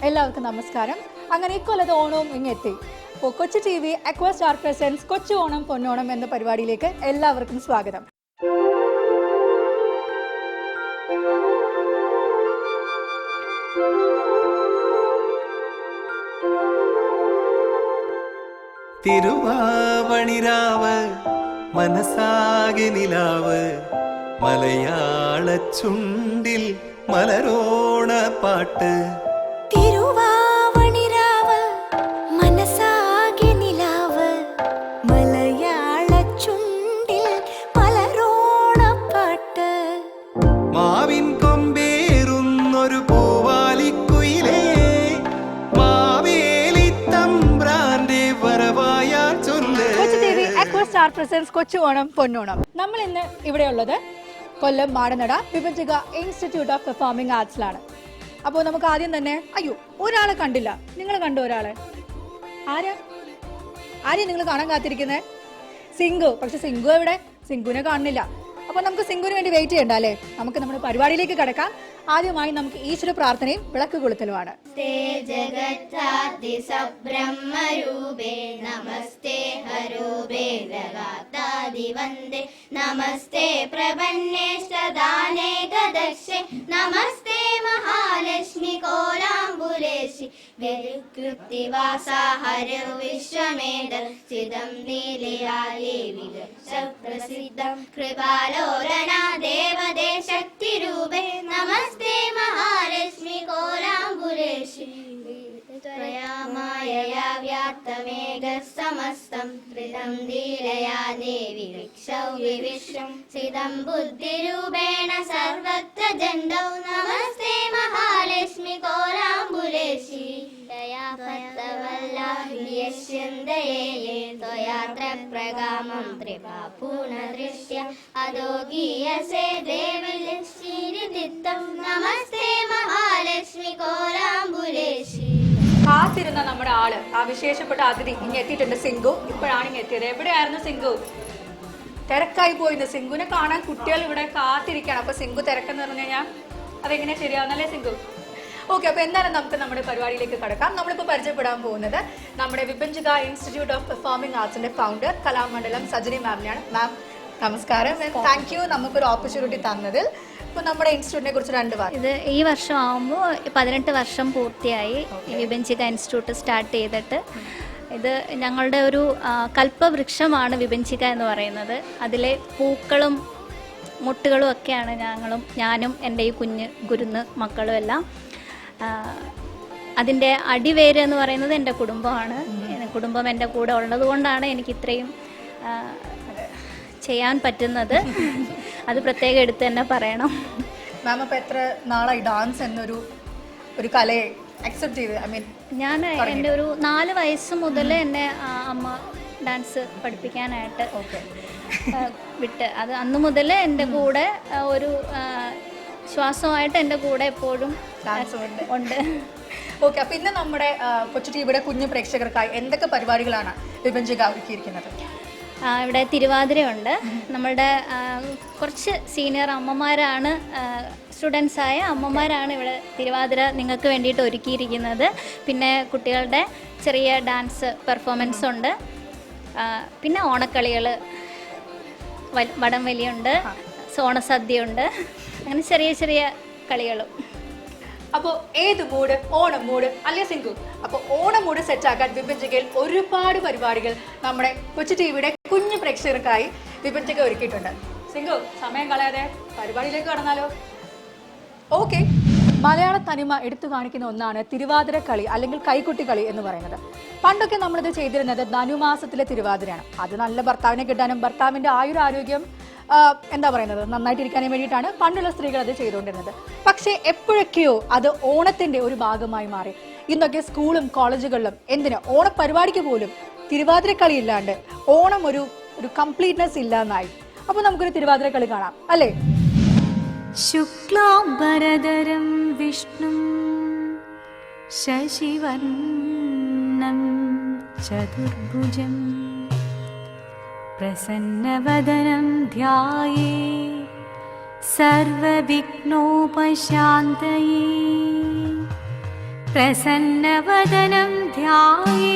എല്ലാവർക്കും നമസ്കാരം. അങ്ങനെ ഇക്കൊല്ലത്തെ ഓണവും ഇങ്ങെത്തി. അപ്പോൾ Kochu T V aqua star presents കൊച്ചു ഓണം പൊന്നോണം എന്ന പരിപാടിയിലേക്ക് എല്ലാവർക്കും സ്വാഗതം. തിരുവാവണിരാവ് മനസാകെ നിലാവ് മലയാള ചുണ്ടിൽ മലരോണ പാട്ട്. തിരുവാവണിരാവ് മനസാകെ നിലാവ് മലയാള ചുണ്ടിൽ മലരോണ പാട്ട്. മാവിൻ കൊമ്പേറുന്നൊരു പൂവാലിക്കുയിലേ മാവേലി തമ്പ്രാന്റെ വരവായാ ചൊല്ല്. Kochu T V aqua star presents കൊച്ചു ഓണം പൊന്നോണം. നമ്മൾ ഇന്ന് ഇവിടെയുള്ളത് കൊല്ലം മാടനട വിഭജിക ഇൻസ്റ്റിറ്റ്യൂട്ട് ഓഫ് പെർഫോമിംഗ് ആർട്സിലാണ്. അപ്പോൾ നമുക്ക് ആദ്യം തന്നെ ഒരാളെ കണ്ടില്ല. നിങ്ങൾ കണ്ടു ഒരാളെ? ആരെയും നിങ്ങൾ കാണാൻ കാത്തിരിക്കുന്നത്? സിംഗു. പക്ഷെ സിംഗു എവിടെ? സിംഗുവിനെ കാണുന്നില്ല. അപ്പോൾ നമുക്ക് സിംഗുവിന് വേണ്ടി വെയിറ്റ് ചെയ്യണ്ട അല്ലേ? നമുക്ക് നമ്മുടെ പരിപാടിയിലേക്ക് കടക്കാം. ആദ്യമായി നമുക്ക് ഈശ്വര പ്രാർത്ഥനയും വിളക്ക് കൊളുത്തലുമാണ്. നമസ്തേ ഹരൂപേ വന്ദേ നമസ്തേ പ്രപന്നേഷ്ടദാനേ ഗദക്ഷേ നമസ്തേ മഹാലക്ഷ്മി കോലാംബുലേശി വികൃതിവാസാ ഹരോ വിശ്വമേധ ചിദം നീലയാലേ വിലക്ഷ പ്രസിദ്ധം കൃപാലോലനാ ദേവദേ ശക്തിരൂപേ നമസ്തേ മഹാലക്ഷ്മി കോലാംബുലേശി ത്രയാമായയാ വ്യാപ്തമേഘ സമസ്തം ത്രിതം ലീലയാ ദേവി വിക്ഷൗ വിവിശ്വം സിതം ബുദ്ധിരൂപേണ സർവത്ര ജന്തൗ നമസ്തേ മഹാലക്ഷ്മി കോലാംബുലേശി ദയാ ഭക്തവല്ലാഹ്യശ്യന്തയേ ത്വയാത്ര പ്രകാമം ത്രിപാപൂർണദൃശ്യ അതോ ഗീയസേ ദേവി ലക്ഷ്മീരിതിത്തം നമസ്തേ മഹാലക്ഷ്മി കോലാംബുലേശി. കാത്തിരുന്ന നമ്മുടെ ആള്, ആ വിശേഷപ്പെട്ട അതിഥി ഇനി എത്തിയിട്ടുണ്ട്. സിംഗു ഇപ്പോഴാണ് ഇനി എത്തിയത്. എവിടെയായിരുന്നു സിംഗു? തിരക്കായി പോയിന്ന്. സിംഗുവിനെ കാണാൻ കുട്ടികൾ ഇവിടെ കാത്തിരിക്കണം. അപ്പൊ സിംഗു തിരക്കെന്ന് പറഞ്ഞു കഴിഞ്ഞാൽ അതെങ്ങനെ ശരിയാവുന്നല്ലേ സിംഗു? ഓക്കെ, അപ്പൊ എന്തായാലും നമുക്ക് നമ്മുടെ പരിപാടിയിലേക്ക് കടക്കാം. നമ്മളിപ്പോൾ പരിചയപ്പെടാൻ പോകുന്നത് നമ്മുടെ വിഭജിക ഇൻസ്റ്റിറ്റ്യൂട്ട് ഓഫ് പെർഫോമിംഗ് ആർട്സിന്റെ ഫൗണ്ടർ കലാമണ്ഡലം സജനി മാമിനെയാണ്. മാം നമസ്കാരം. താങ്ക് യു നമുക്കൊരു ഓപ്പർച്യൂണിറ്റി തന്നതിൽ. ഇപ്പൊ നമ്മുടെ ഇൻസ്റ്റിറ്റ്യൂട്ടിനെ കുറിച്ച് 2 വാക്ക്. ഇത് ഈ വർഷം ആകുമ്പോൾ 18 വർഷം പൂർത്തിയായി ഈ വിഭജിക ഇൻസ്റ്റിറ്റ്യൂട്ട് സ്റ്റാർട്ട് ചെയ്തിട്ട്. ഇത് ഞങ്ങളുടെ ഒരു കൽപ്പവൃക്ഷമാണ് വിഭജിക എന്ന് പറയുന്നത്. അതിലെ പൂക്കളും മുട്ടുകളും ഒക്കെയാണ് ഞാനും എൻ്റെ ഈ കുരുന്ന് മക്കളും എല്ലാം. അതിൻ്റെ അടിവേര് എന്ന് പറയുന്നത് എൻ്റെ കുടുംബമാണ്. കുടുംബം എൻ്റെ കൂടെ ഉള്ളത് കൊണ്ടാണ് എനിക്ക് ഇത്രയും ചെയ്യാൻ പറ്റുന്നത്. അത് പ്രത്യേകം എടുത്ത് തന്നെ പറയണം. മാം അപ്പോൾ എത്ര നാളായി ഡാൻസ് എന്നൊരു കലയെ അക്സെപ്റ്റ് ചെയ്ത്? ഞാൻ എൻ്റെ ഒരു 4 വയസ്സ് മുതൽ എന്നെ അമ്മ ഡാൻസ് പഠിപ്പിക്കാനായിട്ട് വിട്ട്. അത് അന്ന് മുതൽ എൻ്റെ കൂടെ ഒരു ശ്വാസമായിട്ട് എൻ്റെ കൂടെ എപ്പോഴും ഉണ്ട്. ഓക്കെ, അപ്പോൾ ഇന്ന് നമ്മുടെ കൊച്ചു ടിവിയുടെ കുഞ്ഞു പ്രേക്ഷകർക്കായി എന്തൊക്കെ പരിപാടികളാണ് വിഭജിക ഒരുക്കിയിരിക്കുന്നത്? ഇവിടെ തിരുവാതിരയുണ്ട്. നമ്മളുടെ കുറച്ച് സീനിയർ അമ്മമാരാണ്, സ്റ്റുഡൻസായ അമ്മമാരാണ് ഇവിടെ തിരുവാതിര നിങ്ങൾക്ക് വേണ്ടിയിട്ട് ഒരുക്കിയിരിക്കുന്നത്. പിന്നെ കുട്ടികളുടെ ചെറിയ ഡാൻസ് പെർഫോമൻസ് ഉണ്ട്. പിന്നെ ഓണക്കളികൾ, വടംവലിയുണ്ട്, ഓണസദ്യയുണ്ട്, അങ്ങനെ ചെറിയ ചെറിയ കളികളും. അപ്പോൾ ഏത് മൂഡ്? ഓണം മൂഡ് അല്ലേ സിംഗു? അപ്പോൾ ഓണം മൂഡ് സെറ്റാക്കാൻ വിഭജികയിൽ ഒരുപാട് പരിപാടികൾ നമ്മുടെ കൊച്ചു ടിവിയുടെ കുഞ്ഞു പ്രേക്ഷകർക്കായി വിഭജിക ഒരുക്കിയിട്ടുണ്ട്. സിംഗു, സമയം കളയാതെ പരിപാടിയിലേക്ക് കടന്നാലോ? ഓക്കെ. മലയാള തനിമ എടുത്തു കാണിക്കുന്ന ഒന്നാണ് തിരുവാതിര കളി അല്ലെങ്കിൽ കൈക്കുട്ടി കളി എന്ന് പറയുന്നത്. പണ്ടൊക്കെ നമ്മളിത് ചെയ്തിരുന്നത് ധനുമാസത്തിലെ തിരുവാതിരയാണ്. അത് നല്ല ഭർത്താവിനെ കിട്ടാനും ഭർത്താവിൻ്റെ ആയുരാരോഗ്യം നന്നായിട്ടിരിക്കാനും വേണ്ടിയിട്ടാണ് പണ്ടുള്ള സ്ത്രീകൾ അത് ചെയ്തുകൊണ്ടിരുന്നത്. പക്ഷേ എപ്പോഴൊക്കെയോ അത് ഓണത്തിന്റെ ഒരു ഭാഗമായി മാറി. ഇന്നൊക്കെ സ്കൂളും കോളേജുകളിലും ഓണപരിപാടിക്ക് പോലും തിരുവാതിര കളി ഇല്ലാണ്ട് ഓണം ഒരു കംപ്ലീറ്റ്നെസ് ഇല്ലാന്നായി. അപ്പൊ നമുക്കൊരു തിരുവാതിര കളി കാണാം അല്ലേ? ശുക്ലാംബരധരം വിഷ്ണും ശശിവർണം ചതുർഭുജം പ്രസന്നവദനം ധ്യായേ സർവവിഘ്നോപശാന്തയേ प्रसन्नवदनं ध्याये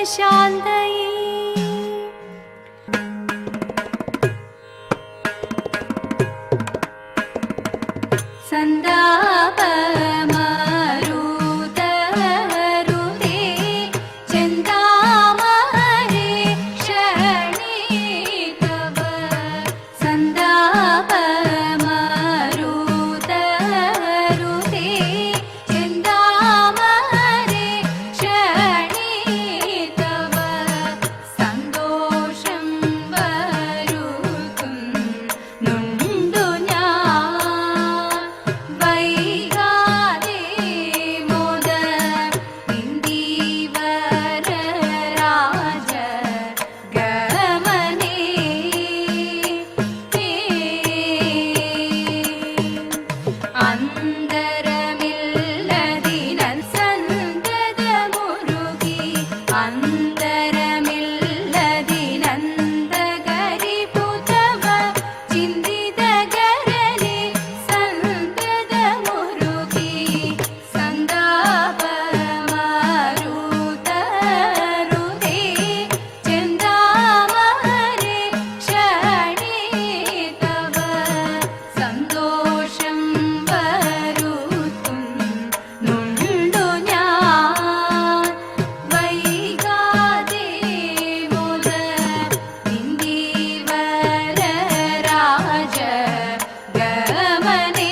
सर्वविघ्नोपशान्तये सन्दापमरुतरुते चिन्तामणि क्षणितव सन्दापमरुतरुते चिन्तामणि क्षणितव सन्तोषं വരുത്തും നുണ്ടു ഞാൻ വൈകാതെ മോദ ഇന്ദീവര രാജ ഗമനേ അന്തരമില്ലതിനൻ സന്തതമുരുകി അന്തരമില്ലതിനന്തകരിപുതവ ചിന്തിതകരനെ സന്തതമുരുകി സന്താപമരുതരുതേ ചിന്താമണി ക്ഷണിതവ സന്തോഷം വരുത്തും നുണ്ടു ഞാൻ വൈകാതെ മുത ഇന്ദീവര രാജ ഗമനേ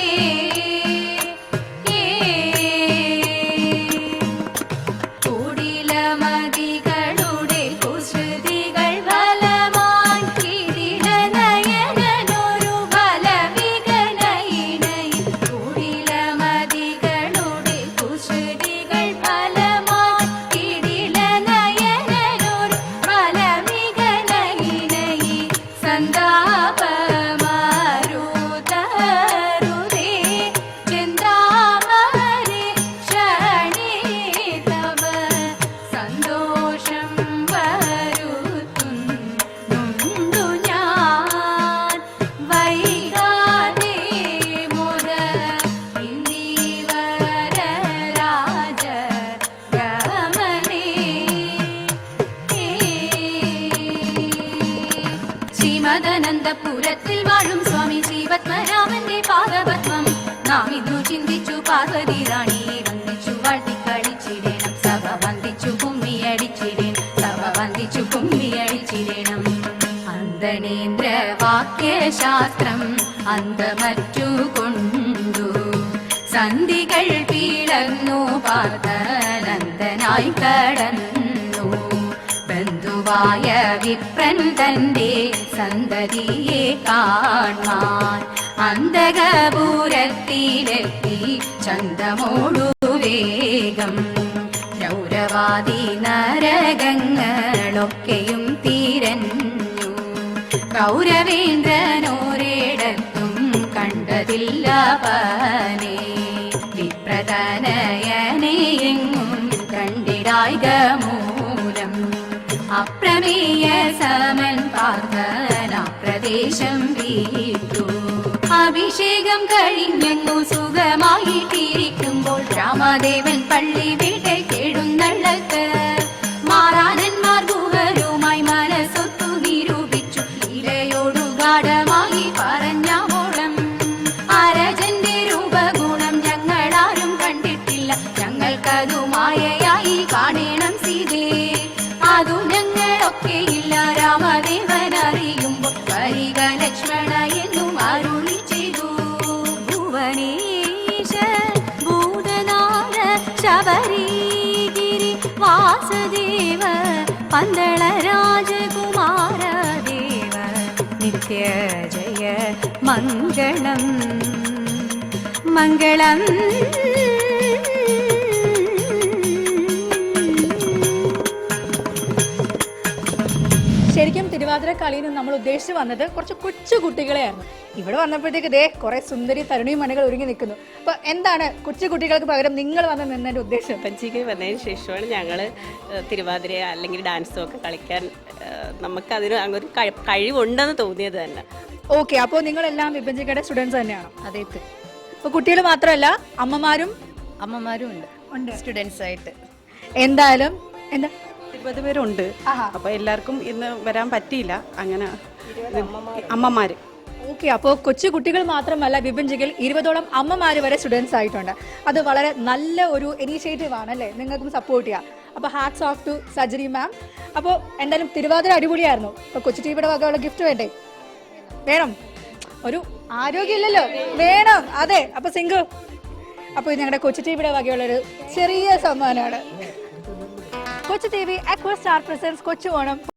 കുടിലമതികളുടെ കുസൃതികൾ ഫലമായി കിടിലനയനൊരു ഫലവികനയിണൈ കുടിലമതികളുടെ കുസൃതികൾ ഫലമായി കിടിലനയനൊരു ഫലവികനയിണൈ സന്താപമരുതരുതേ ചിന്താമണി ക്ഷണിതവ സന്തോഷം വരുത്തും നുണ്ടു ഞാൻ വൈകാതെ മുത ഇന്ദീവര രാജ ഗമനേ ശ്രീമദനന്തപുരത്തിൽ വാഴും സ്വാമി ശ്രീപത്മനാഭന്റെ പാദപത്മം നാം ഇന്നു ചിന്തിച്ചു പാർവതി റാണിയെ വന്ദിച്ചു വാഴ്ത്തിക്കളിച്ചിടേണം സഭ വന്ദിച്ചു കുമ്മിയടിച്ചിടേണം അന്തണേന്ദ്ര വാക്യശാസ്ത്രം അന്തമറ്റു കൊണ്ടു സന്ധികൾ പിളർന്നു പാർത്തനന്ദനായി കടന്നു ബന്ധുവായ വിപ്രൻ തന്റെ സന്തതിയെ കാണാൻ അന്തകപുരത്തിലെത്തി ചന്തമോടു വേഗം രൗരവാദി നരകങ്ങളൊക്കെയും തിരഞ്ഞു കൗരവേന്ദ്രനോരിടത്തും കണ്ടതില്ല പനെ വിപ്രതനയനെയെങ്ങും കണ്ടിടായിക മൂലം അപ്രമേയ സമൻ പാർത്തന പ്രദേശം വീട്ടു അഭിഷേകം കഴിഞ്ഞങ്ങു സുഖമായിട്ടിരിക്കുമ്പോൾ രാമദേവൻ പള്ളി വീട്ടേക്കെഴുന്നള്ളത്ത് മാറാനന്മാർ ഗുഹരുമായി മനസ്സൊത്തു നിരൂപിച്ചു ഇരയോടു ഗാഠമായി പറഞ്ഞോളം അരജന്റെ രൂപഗുണം ഞങ്ങളാരും കണ്ടിട്ടില്ല ഞങ്ങൾക്കതു മായയായി കാണണം സീതേ അതു ഞങ്ങളൊക്കെയില്ല രാമദേവൻ അറിയുമ്പോൾ വരിക ലക്ഷ്മണ എന്നും അരുളി ചെയ്തു ഭുവനേശ ഭൂതനാഥ ശബരിഗിരി വാസുദേവ പന്തള രാജകുമാര ദേവ നിത്യ ജയ മംഗളം മംഗളം ശരിക്കും തിരുവാതിര കളിയിൽ നിന്ന് നമ്മൾ ഉദ്ദേശിച്ച് വന്നത് കുറച്ച് കൊച്ചു കുട്ടികളെയായിരുന്നു. ഇവിടെ വന്നപ്പോഴത്തേക്ക് ദേ കുറെ സുന്ദരി തരുണി മണികൾ ഒരുങ്ങി നിൽക്കുന്നു. അപ്പോൾ എന്താണ് കൊച്ചു കുട്ടികൾക്ക് പകരം നിങ്ങൾ വന്ന് നിന്നതിൻ്റെ ഉദ്ദേശം? വിഭജിക്ക് വന്നതിന് ശേഷമാണ് ഞങ്ങൾ തിരുവാതിര അല്ലെങ്കിൽ ഡാൻസും ഒക്കെ കളിക്കാൻ നമുക്കതിന് അങ്ങൊരു കഴിവുണ്ടെന്ന് തോന്നിയത് തന്നെ. ഓക്കെ, അപ്പോൾ നിങ്ങളെല്ലാം വിഭജിക്കയുടെ സ്റ്റുഡൻസ് തന്നെയാണോ? അതെ, അപ്പോൾ കുട്ടികൾ മാത്രമല്ല അമ്മമാരും അമ്മമാരും ഉണ്ട്. ഉണ്ട് സ്റ്റുഡൻസ് ആയിട്ട്. എന്തായാലും എന്താ 20 പേരുണ്ട്. ആഹാ. അപ്പൊ എല്ലാവർക്കും ഇന്ന് വരാൻ പറ്റിയില്ല. അങ്ങനെ അമ്മമാര്. ഓക്കെ, അപ്പോൾ കൊച്ചു കുട്ടികൾ മാത്രമല്ല വിഭജിക്കൽ 20ഓളം അമ്മമാർ വരെ സ്റ്റുഡൻസ് ആയിട്ടുണ്ട്. അത് വളരെ നല്ല ഒരു ഇനീഷ്യേറ്റീവ് ആണ് അല്ലേ, നിങ്ങൾക്കും സപ്പോർട്ട് ചെയ്യാം. അപ്പോൾ ഹാറ്റ്സ് ഓഫ് ടു സജരി മാം. അപ്പോൾ എന്തായാലും തിരുവാതിര അടിപൊളിയായിരുന്നു. അപ്പോൾ കൊച്ചു ടിവിയുടെ വകയുള്ള ഗിഫ്റ്റ് വേണ്ടേ? വേണം, ഒരു ആരോഗ്യമില്ലല്ലോ, വേണം. അതെ, അപ്പോൾ സിംഗു, അപ്പോൾ ഇത് ഞങ്ങളുടെ കൊച്ചു ടിവിയുടെ വകയുള്ളൊരു ചെറിയ സമ്മാനമാണ്. Kochu T V aqua star presents കൊച്ചു ഓണം